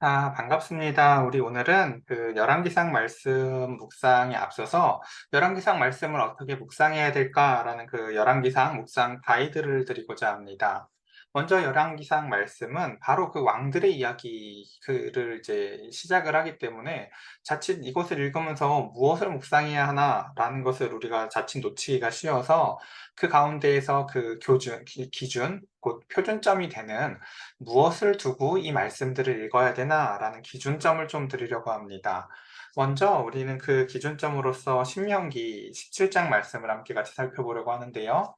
반갑습니다. 우리 오늘은 그 열왕기상 말씀 묵상에 앞서서 열왕기상 말씀을 어떻게 묵상해야 될까라는 그 열왕기상 묵상 가이드를 드리고자 합니다. 먼저 열왕기상 말씀은 바로 그 왕들의 이야기를 이제 시작을 하기 때문에 자칫 이것을 읽으면서 무엇을 묵상해야 하나라는 것을 우리가 자칫 놓치기가 쉬워서 그 가운데에서 그 기준, 곧 표준점이 되는 무엇을 두고 이 말씀들을 읽어야 되나라는 기준점을 좀 드리려고 합니다. 먼저 우리는 그 기준점으로서 신명기 17장 말씀을 함께 같이 살펴보려고 하는데요.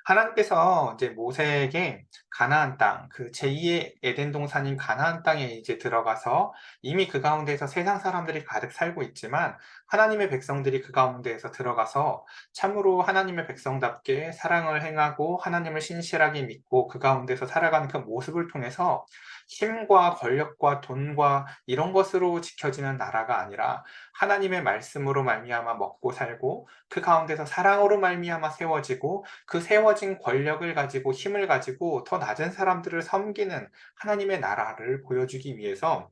하나님께서 이제 모세에게 가나안 땅, 그 제2의 에덴 동산인 가나안 땅에 이제 들어가서 이미 그 가운데에서 세상 사람들이 가득 살고 있지만 하나님의 백성들이 그 가운데에서 들어가서 참으로 하나님의 백성답게 사랑을 행하고 하나님을 신실하게 믿고 그 가운데서 살아가는 그 모습을 통해서 힘과 권력과 돈과 이런 것으로 지켜지는 나라가 아니라 하나님의 말씀으로 말미암아 먹고 살고 그 가운데서 사랑으로 말미암아 세워지고 그 세워진 권력을 가지고 힘을 가지고 더 낮은 사람들을 섬기는 하나님의 나라를 보여주기 위해서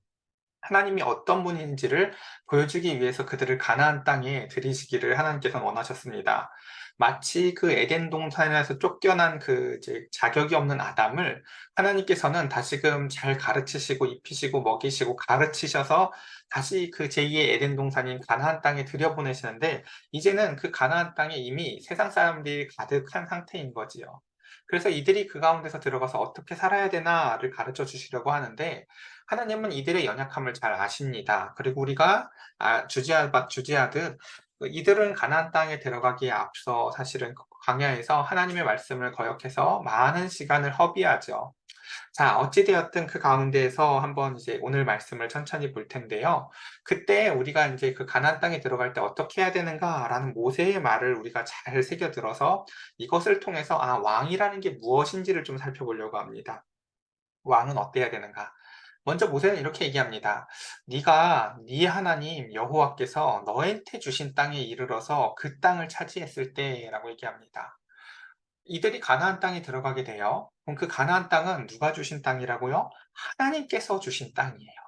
하나님이 어떤 분인지를 보여주기 위해서 그들을 가나안 땅에 들이시기를 하나님께서는 원하셨습니다. 마치 그 에덴 동산에서 쫓겨난 그 이제 자격이 없는 아담을 하나님께서는 다시금 잘 가르치시고 입히시고 먹이시고 가르치셔서 다시 그 제2의 에덴 동산인 가나안 땅에 들여보내시는데 이제는 그 가나안 땅에 이미 세상 사람들이 가득한 상태인 거지요. 그래서 이들이 그 가운데서 들어가서 어떻게 살아야 되나를 가르쳐 주시려고 하는데 하나님은 이들의 연약함을 잘 아십니다. 그리고 우리가 주지하듯 이들은 가나안 땅에 들어가기에 앞서 사실은 광야에서 하나님의 말씀을 거역해서 많은 시간을 허비하죠. 자, 어찌되었든 그 가운데에서 한번 이제 오늘 말씀을 천천히 볼 텐데요. 그때 우리가 이제 그 가나안 땅에 들어갈 때 어떻게 해야 되는가라는 모세의 말을 우리가 잘 새겨들어서 이것을 통해서 왕이라는 게 무엇인지를 좀 살펴보려고 합니다. 왕은 어때야 되는가? 먼저 모세는 이렇게 얘기합니다. 네가 네 하나님 여호와께서 너한테 주신 땅에 이르러서 그 땅을 차지했을 때라고 얘기합니다. 이들이 가나안 땅에 들어가게 돼요. 그럼 그 가나안 땅은 누가 주신 땅이라고요? 하나님께서 주신 땅이에요.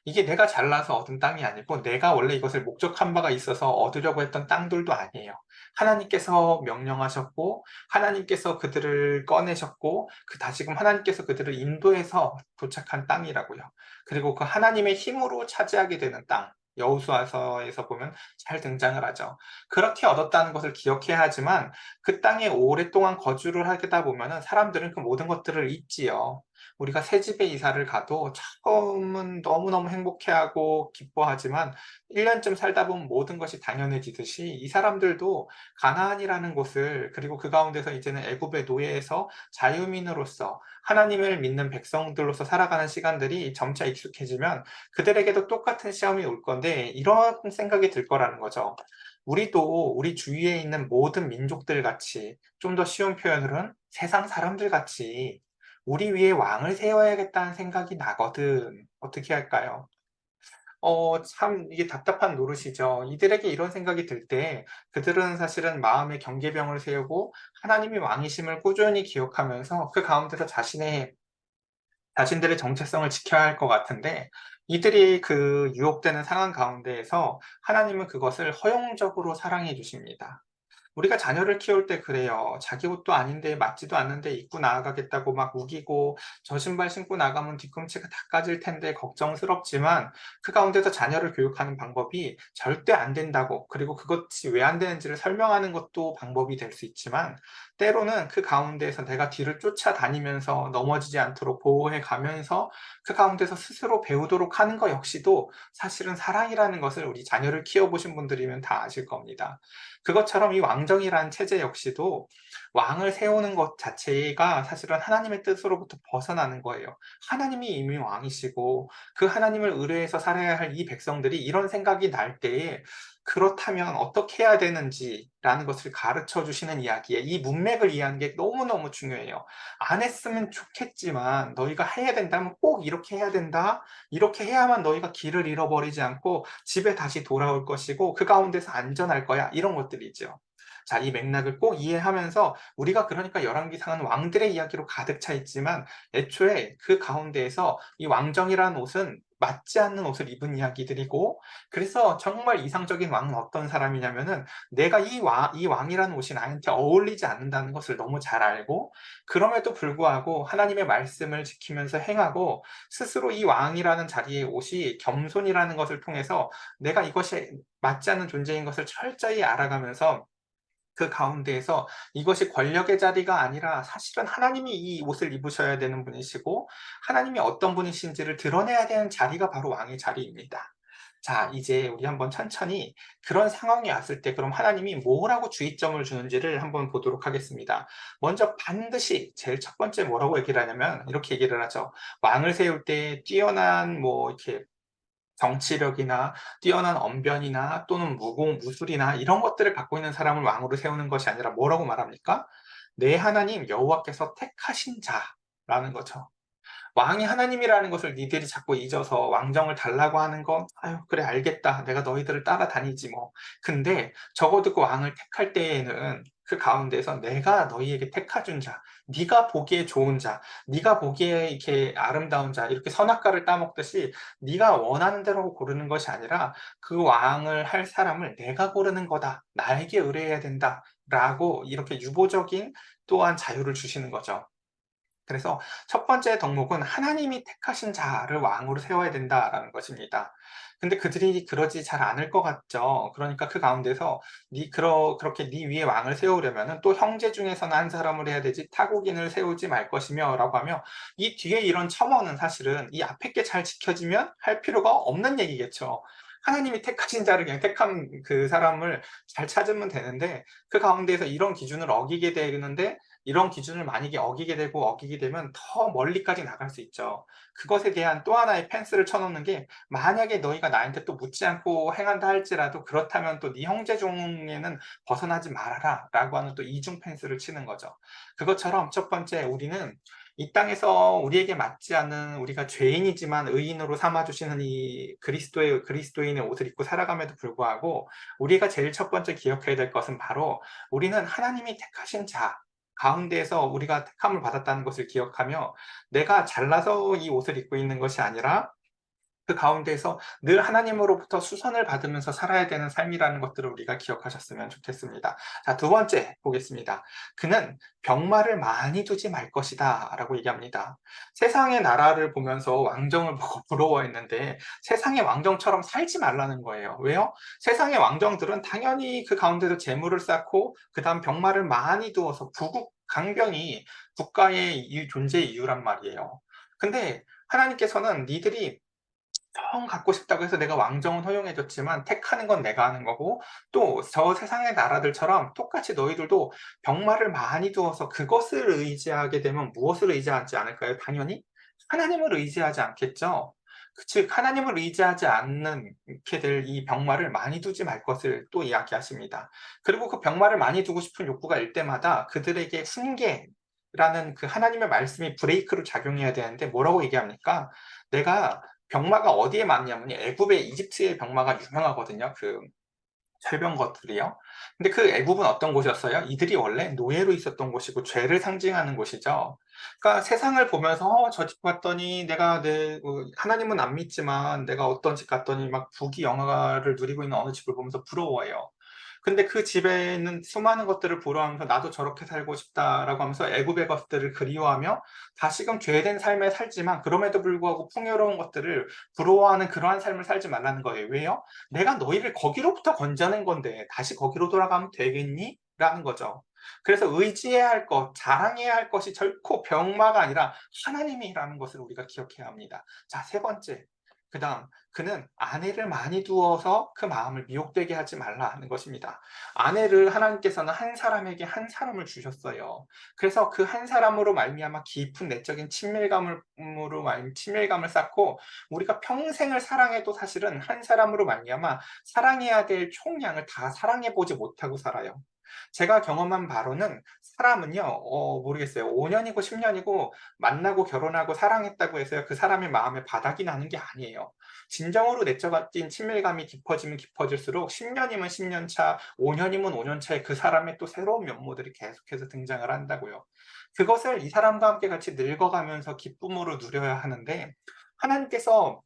이게 내가 잘나서 얻은 땅이 아니고 내가 원래 이것을 목적한 바가 있어서 얻으려고 했던 땅들도 아니에요. 하나님께서 명령하셨고 하나님께서 그들을 꺼내셨고 다시금 하나님께서 그들을 인도해서 도착한 땅이라고요. 그리고 그 하나님의 힘으로 차지하게 되는 땅. 여호수아서에서 보면 잘 등장을 하죠. 그렇게 얻었다는 것을 기억해야 하지만 그 땅에 오랫동안 거주를 하다 보면 사람들은 그 모든 것들을 잊지요. 우리가 새 집에 이사를 가도 처음은 너무너무 행복해하고 기뻐하지만 1년쯤 살다 보면 모든 것이 당연해지듯이 이 사람들도 가나안이라는 곳을 그리고 그 가운데서 이제는 애굽의 노예에서 자유민으로서 하나님을 믿는 백성들로서 살아가는 시간들이 점차 익숙해지면 그들에게도 똑같은 시험이 올 건데 이런 생각이 들 거라는 거죠. 우리도 우리 주위에 있는 모든 민족들 같이 좀 더 쉬운 표현으로는 세상 사람들 같이 우리 위에 왕을 세워야겠다는 생각이 나거든. 어떻게 할까요? 참 이게 답답한 노릇이죠. 이들에게 이런 생각이 들 때 그들은 사실은 마음의 경계병을 세우고 하나님이 왕이심을 꾸준히 기억하면서 그 가운데서 자신들의 정체성을 지켜야 할 것 같은데 이들이 그 유혹되는 상황 가운데에서 하나님은 그것을 허용적으로 사랑해 주십니다. 우리가 자녀를 키울 때 그래요. 자기 옷도 아닌데 맞지도 않는데 입고 나아가겠다고 막 우기고 저 신발 신고 나가면 뒤꿈치가 다 까질 텐데 걱정스럽지만 그 가운데서 자녀를 교육하는 방법이 절대 안 된다고 그리고 그것이 왜 안 되는지를 설명하는 것도 방법이 될 수 있지만 때로는 그 가운데에서 내가 뒤를 쫓아다니면서 넘어지지 않도록 보호해 가면서 그 가운데서 스스로 배우도록 하는 것 역시도 사실은 사랑이라는 것을 우리 자녀를 키워보신 분들이면 다 아실 겁니다. 그것처럼 이 왕정이라는 체제 역시도 왕을 세우는 것 자체가 사실은 하나님의 뜻으로부터 벗어나는 거예요. 하나님이 이미 왕이시고 그 하나님을 의뢰해서 살아야 할 이 백성들이 이런 생각이 날 때에 그렇다면 어떻게 해야 되는지라는 것을 가르쳐 주시는 이야기에 이 문맥을 이해하는 게 너무너무 중요해요. 안 했으면 좋겠지만 너희가 해야 된다면 꼭 이렇게 해야 된다. 이렇게 해야만 너희가 길을 잃어버리지 않고 집에 다시 돌아올 것이고 그 가운데서 안전할 거야. 이런 것들이죠. 자, 이 맥락을 꼭 이해하면서 우리가 그러니까 열왕기상은 왕들의 이야기로 가득 차 있지만 애초에 그 가운데에서 이 왕정이라는 옷은 맞지 않는 옷을 입은 이야기들이고 그래서 정말 이상적인 왕은 어떤 사람이냐면은 내가 이 왕이라는 옷이 나한테 어울리지 않는다는 것을 너무 잘 알고 그럼에도 불구하고 하나님의 말씀을 지키면서 행하고 스스로 이 왕이라는 자리의 옷이 겸손이라는 것을 통해서 내가 이것이 맞지 않는 존재인 것을 철저히 알아가면서 그 가운데에서 이것이 권력의 자리가 아니라 사실은 하나님이 이 옷을 입으셔야 되는 분이시고 하나님이 어떤 분이신지를 드러내야 되는 자리가 바로 왕의 자리입니다. 자, 이제 우리 한번 천천히 그런 상황이 왔을 때 그럼 하나님이 뭐라고 주의점을 주는지를 한번 보도록 하겠습니다. 먼저 반드시 제일 첫 번째 뭐라고 얘기를 하냐면 이렇게 얘기를 하죠. 왕을 세울 때 뛰어난 뭐 이렇게 정치력이나 뛰어난 언변이나 또는 무술이나 이런 것들을 갖고 있는 사람을 왕으로 세우는 것이 아니라 뭐라고 말합니까? 내 하나님 여호와께서 택하신 자라는 거죠. 왕이 하나님이라는 것을 니들이 자꾸 잊어서 왕정을 달라고 하는 건 아유 그래 알겠다 내가 너희들을 따라다니지 뭐 근데 적어도 그 왕을 택할 때에는 그 가운데서 내가 너희에게 택해준 자 네가 보기에 좋은 자 네가 보기에 이렇게 아름다운 자 이렇게 선악과를 따먹듯이 네가 원하는 대로 고르는 것이 아니라 그 왕을 할 사람을 내가 고르는 거다 나에게 의뢰해야 된다 라고 이렇게 유보적인 또한 자유를 주시는 거죠. 그래서 첫 번째 덕목은 하나님이 택하신 자를 왕으로 세워야 된다라는 것입니다. 근데 그들이 그러지 잘 않을 것 같죠. 그러니까 그 가운데서 그렇게 네 위에 왕을 세우려면은 또 형제 중에서는 한 사람을 해야 되지 타국인을 세우지 말 것이며라고 하며 이 뒤에 이런 첨언은 사실은 이 앞에 게 잘 지켜지면 할 필요가 없는 얘기겠죠. 하나님이 택하신 자를 그냥 택한 그 사람을 잘 찾으면 되는데 그 가운데에서 이런 기준을 어기게 되는데 이런 기준을 만약에 어기게 되면 더 멀리까지 나갈 수 있죠. 그것에 대한 또 하나의 펜스를 쳐놓는 게 만약에 너희가 나한테 또 묻지 않고 행한다 할지라도 그렇다면 또 네 형제 중에는 벗어나지 말아라 라고 하는 또 이중 펜스를 치는 거죠. 그것처럼 첫 번째 우리는 이 땅에서 우리에게 맞지 않는 우리가 죄인이지만 의인으로 삼아주시는 이 그리스도인의 옷을 입고 살아감에도 불구하고 우리가 제일 첫 번째 기억해야 될 것은 바로 우리는 하나님이 택하신 자 가운데에서 우리가 택함을 받았다는 것을 기억하며 내가 잘나서 이 옷을 입고 있는 것이 아니라 그 가운데에서 늘 하나님으로부터 수선을 받으면서 살아야 되는 삶이라는 것들을 우리가 기억하셨으면 좋겠습니다. 자, 두 번째 보겠습니다. 그는 병마를 많이 두지 말 것이다 라고 얘기합니다. 세상의 나라를 보면서 왕정을 보고 부러워했는데 세상의 왕정처럼 살지 말라는 거예요. 왜요? 세상의 왕정들은 당연히 그 가운데서 재물을 쌓고 그 다음 병마를 많이 두어서 부국 강병이 국가의 존재의 이유란 말이에요. 근데 하나님께서는 니들이 정 갖고 싶다고 해서 내가 왕정은 허용해줬지만 택하는 건 내가 하는 거고 또 저 세상의 나라들처럼 똑같이 너희들도 병마를 많이 두어서 그것을 의지하게 되면 무엇을 의지하지 않을까요? 당연히 하나님을 의지하지 않겠죠. 즉 하나님을 의지하지 않게 될 이 병마를 많이 두지 말 것을 또 이야기하십니다. 그리고 그 병마를 많이 두고 싶은 욕구가 일 때마다 그들에게 훈계라는 그 하나님의 말씀이 브레이크로 작용해야 되는데 뭐라고 얘기합니까? 내가 병마가 어디에 많냐면요. 애굽의 이집트의 병마가 유명하거든요. 그 철병 것들이요. 근데 그 애굽은 어떤 곳이었어요? 이들이 원래 노예로 있었던 곳이고 죄를 상징하는 곳이죠. 그러니까 세상을 보면서 저 집 갔더니 내가 하나님은 안 믿지만 내가 어떤 집 갔더니 막 부귀 영화를 누리고 있는 어느 집을 보면서 부러워해요. 근데 그 집에 있는 수많은 것들을 보러하면서 나도 저렇게 살고 싶다라고 하면서 애굽의 것들을 그리워하며 다시금 죄된 삶에 살지만 그럼에도 불구하고 풍요로운 것들을 부러워하는 그러한 삶을 살지 말라는 거예요. 왜요? 내가 너희를 거기로부터 건져낸 건데 다시 거기로 돌아가면 되겠니? 라는 거죠. 그래서 의지해야 할 것, 자랑해야 할 것이 결코 병마가 아니라 하나님이라는 것을 우리가 기억해야 합니다. 자, 세 번째. 그다음 그는 아내를 많이 두어서 그 마음을 미혹되게 하지 말라는 것입니다. 아내를 하나님께서는 한 사람에게 한 사람을 주셨어요. 그래서 그 한 사람으로 말미암아 깊은 내적인 친밀감을 쌓고 우리가 평생을 사랑해도 사실은 한 사람으로 말미암아 사랑해야 될 총량을 다 사랑해 보지 못하고 살아요. 제가 경험한 바로는 사람은요, 모르겠어요. 5년이고 10년이고 만나고 결혼하고 사랑했다고 해서요, 그 사람의 마음에 바닥이 나는 게 아니에요. 진정으로 내적인 친밀감이 깊어지면 깊어질수록 10년이면 10년 차, 5년이면 5년 차에 그 사람의 또 새로운 면모들이 계속해서 등장을 한다고요. 그것을 이 사람과 함께 같이 늙어가면서 기쁨으로 누려야 하는데, 하나님께서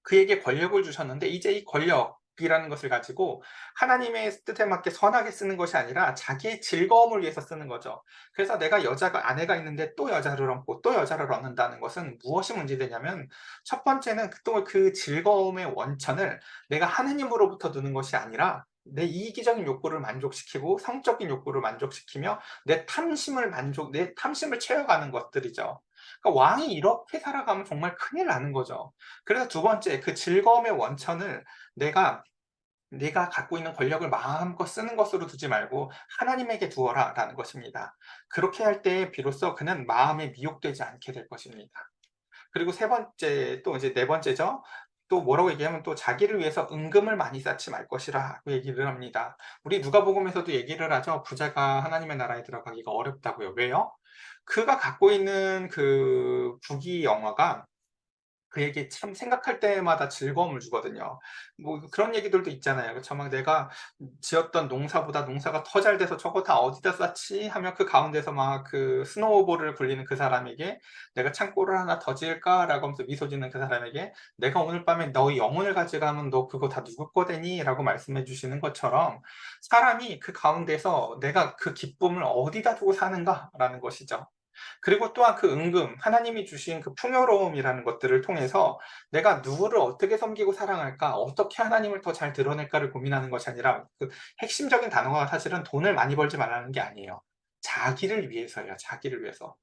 그에게 권력을 주셨는데 이제 이 권력이라는 것을 가지고 하나님의 뜻에 맞게 선하게 쓰는 것이 아니라 자기의 즐거움을 위해서 쓰는 거죠. 그래서 내가 아내가 있는데 또 여자를 얻고 또 여자를 얻는다는 것은 무엇이 문제되냐면, 첫 번째는 또 그 즐거움의 원천을 내가 하느님으로부터 두는 것이 아니라 내 이기적인 욕구를 만족시키고 성적인 욕구를 만족시키며 내 탐심을 채워가는 것들이죠. 그러니까 왕이 이렇게 살아가면 정말 큰일 나는 거죠. 그래서 두 번째, 그 즐거움의 원천을 내가 갖고 있는 권력을 마음껏 쓰는 것으로 두지 말고 하나님에게 두어라라는 것입니다. 그렇게 할 때 비로소 그는 마음에 미혹되지 않게 될 것입니다. 그리고 세 번째, 또 이제 네 번째죠. 또 뭐라고 얘기하면 또 자기를 위해서 은금을 많이 쌓지 말 것이라고 얘기를 합니다. 우리 누가복음에서도 얘기를 하죠. 부자가 하나님의 나라에 들어가기가 어렵다고요. 왜요? 그가 갖고 있는 그 부귀 영화가 그에게 참 생각할 때마다 즐거움을 주거든요. 뭐 그런 얘기들도 있잖아요. 그쵸? 막 내가 지었던 농사보다 농사가 더 잘 돼서 저거 다 어디다 쌌지? 하며 그 가운데서 막 그 스노우볼을 굴리는 그 사람에게 내가 창고를 하나 더 지을까라고 하면서 미소 짓는 그 사람에게 내가 오늘 밤에 너의 영혼을 가져가면 너 그거 다 누구 거 되니? 라고 말씀해 주시는 것처럼 사람이 그 가운데서 내가 그 기쁨을 어디다 두고 사는가라는 것이죠. 그리고 또한 그 은금, 하나님이 주신 그 풍요로움이라는 것들을 통해서 내가 누구를 어떻게 섬기고 사랑할까, 어떻게 하나님을 더 잘 드러낼까를 고민하는 것이 아니라 그 핵심적인 단어가 사실은 돈을 많이 벌지 말라는 게 아니에요. 자기를 위해서예요. 자기를 위해서.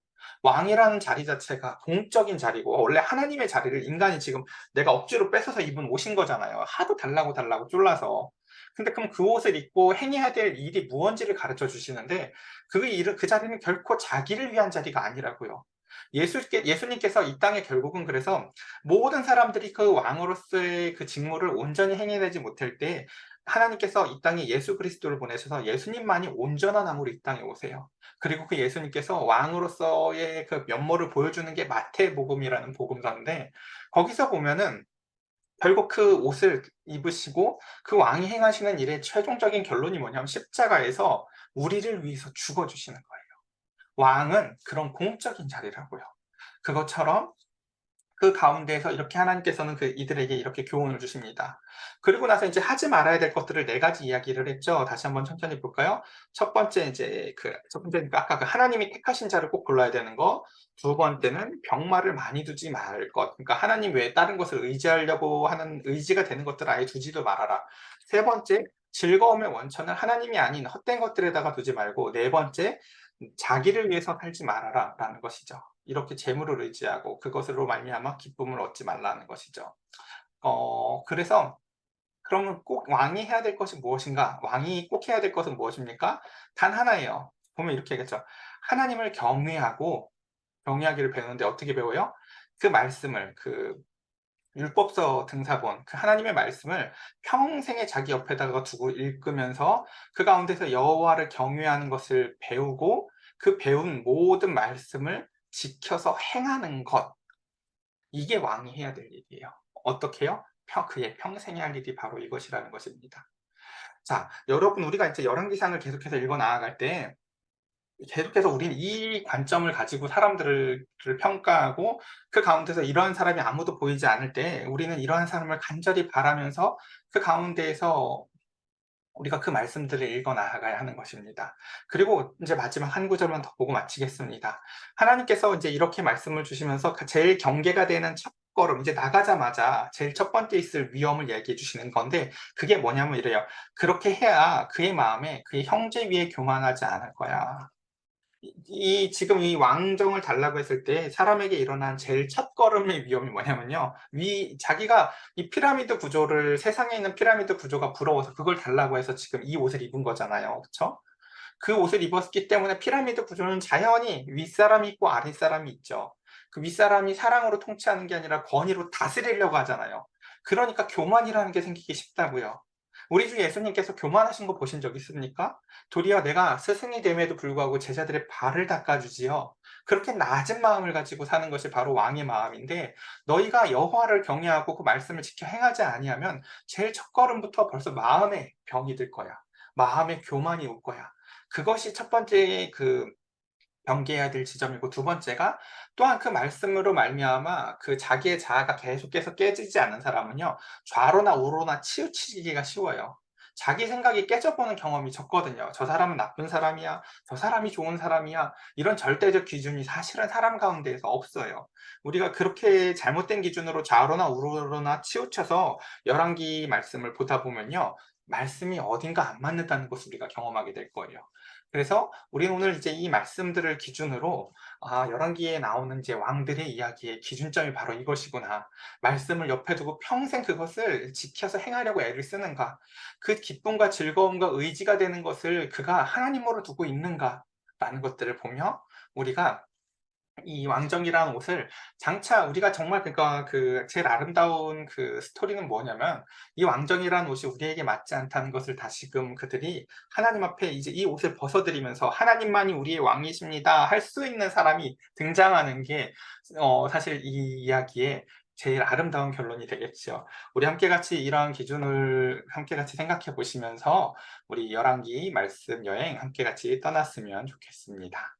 왕이라는 자리 자체가 공적인 자리고 원래 하나님의 자리를 인간이 지금 내가 억지로 뺏어서 입은 옷인 거잖아요. 하도 달라고 쫄라서. 근데 그럼 그 옷을 입고 행해야 될 일이 무언지를 가르쳐 주시는데 그 자리는 결코 자기를 위한 자리가 아니라고요. 예수님께서 이 땅에 결국은 그래서 모든 사람들이 그 왕으로서의 그 직무를 온전히 행해내지 못할 때 하나님께서 이 땅에 예수 그리스도를 보내셔서 예수님만이 온전한 왕으로 이 땅에 오세요. 그리고 그 예수님께서 왕으로서의 그 면모를 보여주는 게 마태복음이라는 복음서인데 거기서 보면은 결국 그 옷을 입으시고 그 왕이 행하시는 일의 최종적인 결론이 뭐냐면 십자가에서 우리를 위해서 죽어주시는 거예요. 왕은 그런 공적인 자리라고요. 그것처럼 그 가운데에서 이렇게 하나님께서는 이들에게 이렇게 교훈을 주십니다. 그리고 나서 이제 하지 말아야 될 것들을 네 가지 이야기를 했죠. 다시 한번 천천히 볼까요? 첫 번째는 아까 그 하나님이 택하신 자를 꼭 골라야 되는 거. 두 번째는 병마를 많이 두지 말 것. 그러니까 하나님 외에 다른 것을 의지하려고 하는 의지가 되는 것들을 아예 두지도 말아라. 세 번째, 즐거움의 원천을 하나님이 아닌 헛된 것들에다가 두지 말고, 네 번째, 자기를 위해서 살지 말아라라는 것이죠. 이렇게 재물을 의지하고 그것으로 말미암아 기쁨을 얻지 말라는 것이죠. 그래서 그러면 꼭 왕이 해야 될 것이 무엇인가? 왕이 꼭 해야 될 것은 무엇입니까? 단 하나예요. 보면 이렇게 얘기했죠. 하나님을 경외하기를 배우는데 어떻게 배워요? 그 말씀을 율법서 등사본 그 하나님의 말씀을 평생에 자기 옆에다가 두고 읽으면서 그 가운데서 여호와를 경외하는 것을 배우고 그 배운 모든 말씀을 지켜서 행하는 것, 이게 왕이 해야 될 일이에요. 어떻게요? 그의 평생에 할 일이 바로 이것이라는 것입니다. 자, 여러분, 우리가 이제 열왕기상을 계속해서 읽어 나아갈 때 계속해서 우리는 이 관점을 가지고 사람들을 평가하고 그 가운데서 이러한 사람이 아무도 보이지 않을 때 우리는 이러한 사람을 간절히 바라면서 그 가운데에서 우리가 그 말씀들을 읽어 나아가야 하는 것입니다. 그리고 이제 마지막 한 구절만 더 보고 마치겠습니다. 하나님께서 이제 이렇게 말씀을 주시면서 제일 경계가 되는 첫걸음, 이제 나가자마자 제일 첫 번째 있을 위험을 얘기해 주시는 건데 그게 뭐냐면 이래요. 그렇게 해야 그의 마음에 그의 형제 위에 교만하지 않을 거야. 지금 이 왕정을 달라고 했을 때 사람에게 일어난 제일 첫 걸음의 위험이 뭐냐면요. 자기가 이 피라미드 구조를, 세상에 있는 피라미드 구조가 부러워서 그걸 달라고 해서 지금 이 옷을 입은 거잖아요. 그쵸? 그 옷을 입었기 때문에 피라미드 구조는 자연히 윗사람이 있고 아랫사람이 있죠. 그 윗사람이 사랑으로 통치하는 게 아니라 권위로 다스리려고 하잖아요. 그러니까 교만이라는 게 생기기 쉽다고요. 우리 주 예수님께서 교만하신 거 보신 적 있습니까? 도리어 내가 스승이 됨에도 불구하고 제자들의 발을 닦아주지요. 그렇게 낮은 마음을 가지고 사는 것이 바로 왕의 마음인데, 너희가 여호와를 경외하고 그 말씀을 지켜 행하지 아니하면 제일 첫걸음부터 벌써 마음에 병이 들 거야. 마음에 교만이 올 거야. 그것이 첫 번째 경계해야 될 지점이고, 두 번째가 또한 그 말씀으로 말미암아 그 자기의 자아가 계속해서 깨지지 않는 사람은요, 좌로나 우로나 치우치기가 쉬워요. 자기 생각이 깨져보는 경험이 적거든요. 저 사람은 나쁜 사람이야, 저 사람이 좋은 사람이야, 이런 절대적 기준이 사실은 사람 가운데에서 없어요. 우리가 그렇게 잘못된 기준으로 좌로나 우로나 치우쳐서 열왕기 말씀을 보다 보면요, 말씀이 어딘가 안 맞는다는 것을 우리가 경험하게 될 거예요. 그래서 우리는 오늘 이제 이 말씀들을 기준으로, 열왕기에 나오는 이제 왕들의 이야기의 기준점이 바로 이것이구나. 말씀을 옆에 두고 평생 그것을 지켜서 행하려고 애를 쓰는가. 그 기쁨과 즐거움과 의지가 되는 것을 그가 하나님으로 두고 있는가. 라는 것들을 보며 우리가 이 왕정이라는 옷을, 장차 우리가 정말, 그러니까 그 제일 아름다운 그 스토리는 뭐냐면, 이 왕정이라는 옷이 우리에게 맞지 않다는 것을 다시금 그들이 하나님 앞에 이제 이 옷을 벗어드리면서 하나님만이 우리의 왕이십니다 할 수 있는 사람이 등장하는 게 사실 이 이야기의 제일 아름다운 결론이 되겠죠. 우리 함께 같이 이러한 기준을 함께 같이 생각해 보시면서 우리 열왕기 말씀 여행 함께 같이 떠났으면 좋겠습니다.